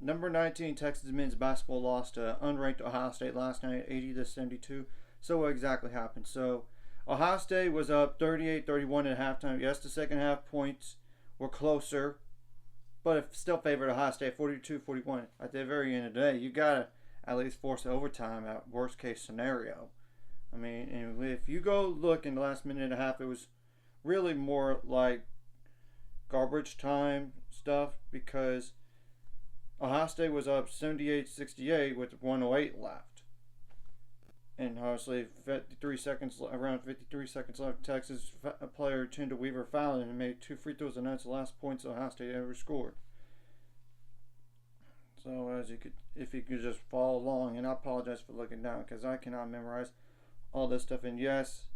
Number 19 Texas men's basketball lost to unranked Ohio State last night, 80-72. So what exactly happened? So Ohio State was up 38-31 at halftime. Yes, the second half points were closer, but it still favored Ohio State 42-41. At the very end of the day, you gotta at least force overtime at worst case scenario. I mean, if you go look in the last minute and a half, it was really more like garbage time stuff because Ohio State was up 78-68 with 108 left. And obviously, around 53 seconds left, Texas player Chinda Weaver fouled and made 2 free throws, and that's the last points Ohio State ever scored. So if you could just follow along, and I apologize for looking down because I cannot memorize all this stuff. And yes,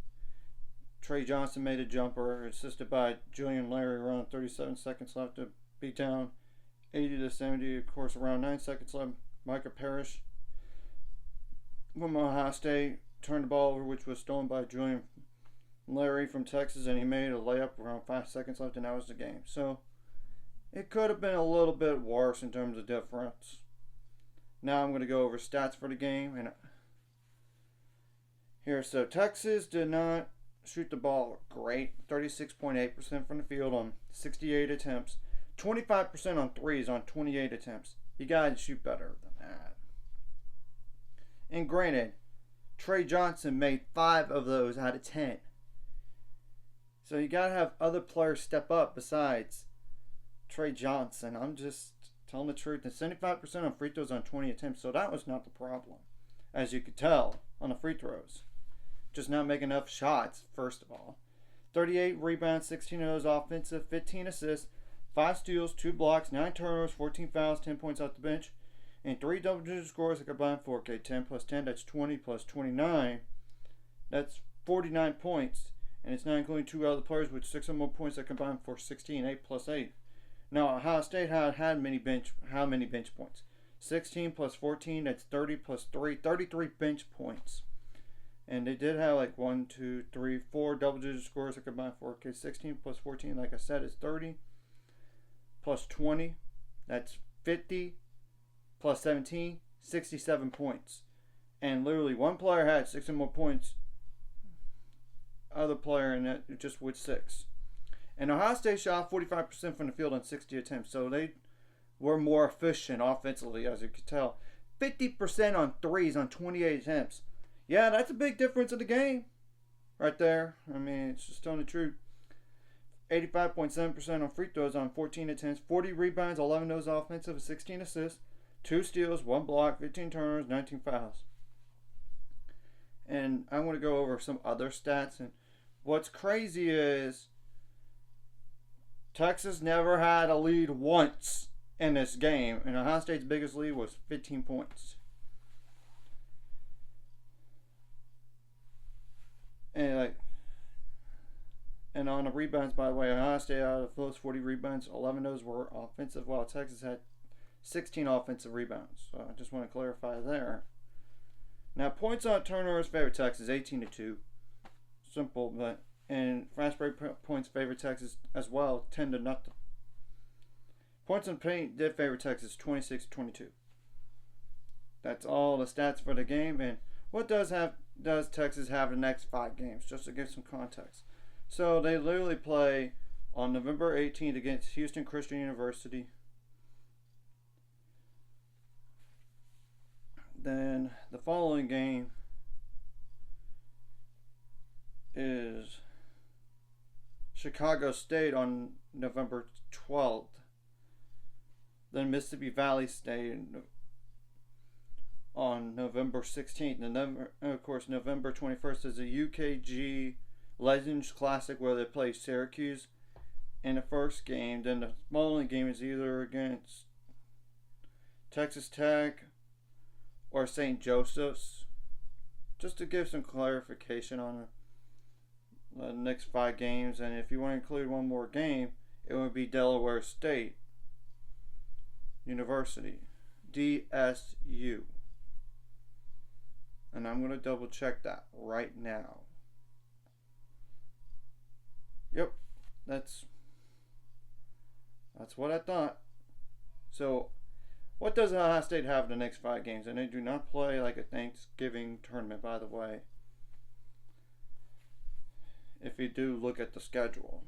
Trey Johnson made a jumper, assisted by Julian Larry, around 37 seconds left to beat down 80-70. Of course, around 9 seconds left, Micah Parrish from Ohio State turned the ball over, which was stolen by Julian Larry from Texas, and he made a layup around 5 seconds left, and that was the game. So it could have been a little bit worse in terms of difference. Now I'm going to go over stats for the game. And here, so Texas did not shoot the ball great. 36.8% from the field on 68 attempts. 25% on threes on 28 attempts. You got to shoot better than that. And granted, Trey Johnson made 5 of those out of 10. So you got to have other players step up besides Trey Johnson. I'm just telling the truth. And 75% on free throws on 20 attempts. So that was not the problem, as you could tell on the free throws. Just not making enough shots, first of all. 38 rebounds, 16 of those offensive, 15 assists, 5 steals, 2 blocks, 9 turnovers, 14 fouls, 10 points off the bench, and 3 double-digit scores that combined for 10 plus 10, that's 20 plus 29. That's 49 points, and it's not including 2 other players with 6 or more points that combined for 16, 8 plus 8. Now, Ohio State had how many bench points? 16 plus 14, that's 30 plus 3, 33 bench points. And they did have like 1, 2, 3, 4 double-digit scores that combined for 16 plus 14, like I said, is 30 plus 20, that's 50 plus 17, 67 points. And literally one player had 6 or more points, other player in it just with 6. And Ohio State shot 45% from the field on 60 attempts, so they were more efficient offensively, as you could tell. 50% on threes on 28 attempts. Yeah, that's a big difference in the game right there. I mean, it's just telling the truth. 85.7% on free throws on 14 attempts, 40 rebounds, 11 of those offensive, 16 assists, 2 steals, 1 block, 15 turnovers, 19 fouls. And I want to go over some other stats. And what's crazy is Texas never had a lead once in this game, and Ohio State's biggest lead was 15 points. And on the rebounds, by the way, Ohio State out of those 40 rebounds, 11 of those were offensive, while Texas had 16 offensive rebounds. So I just want to clarify there. Now, points on turnovers favor Texas, 18-2. Simple, but and fast break points favor Texas as well, 10-0. Points on paint did favor Texas, 26-22. That's all the stats for the game. And what does Texas have the next 5 games? Just to give some context. So they literally play on November 18th against Houston Christian University. Then the following game is Chicago State on November 12th. Then Mississippi Valley State on November 16th. And then, of course, November 21st is a UKG Legends Classic where they play Syracuse in the first game. Then the following game is either against Texas Tech or St. Joseph's. Just to give some clarification on the next 5 games. And if you want to include one more game, it would be Delaware State University, DSU. And I'm going to double check that right now. Yep, that's what I thought. So What does Ohio State have in the next 5 games? And they do not play like a Thanksgiving tournament, by the way. If you do look at the schedule.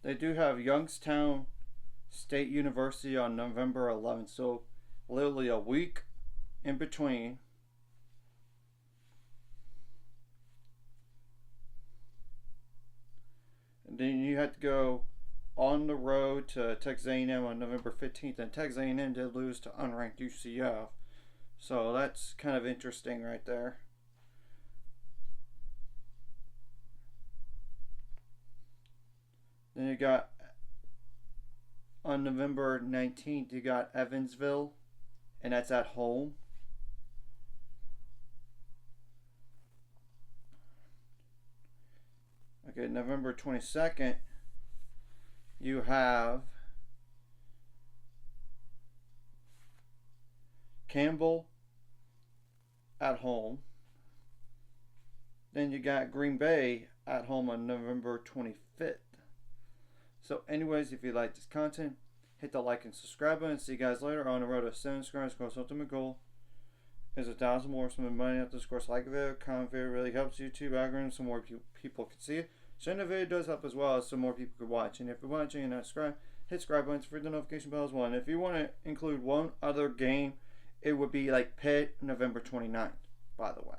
They do have Youngstown State University on November 11th. So literally a week in between. And then you had to go on the road to Texas A&M on November 15th. And Texas A&M did lose to unranked UCF. So that's kind of interesting right there. Then you got, on November 19th, you got Evansville. And that's at home. Okay, November 22nd, you have Campbell at home. Then you got Green Bay at home on November 25th. So anyways, if you like this content, hit the like and subscribe button. See you guys later. On the road to 7 subscribers. Of course, ultimate goal is 1,000 more. Some money after this. Of course, like the video, comment video really helps YouTube algorithm. So more people can see it. Sharing the video does help as well, so more people could watch. And if you're watching and not subscribed, hit subscribe button for the notification bell as well. And if you want to include one other game, it would be like Pitt November 29th, by the way.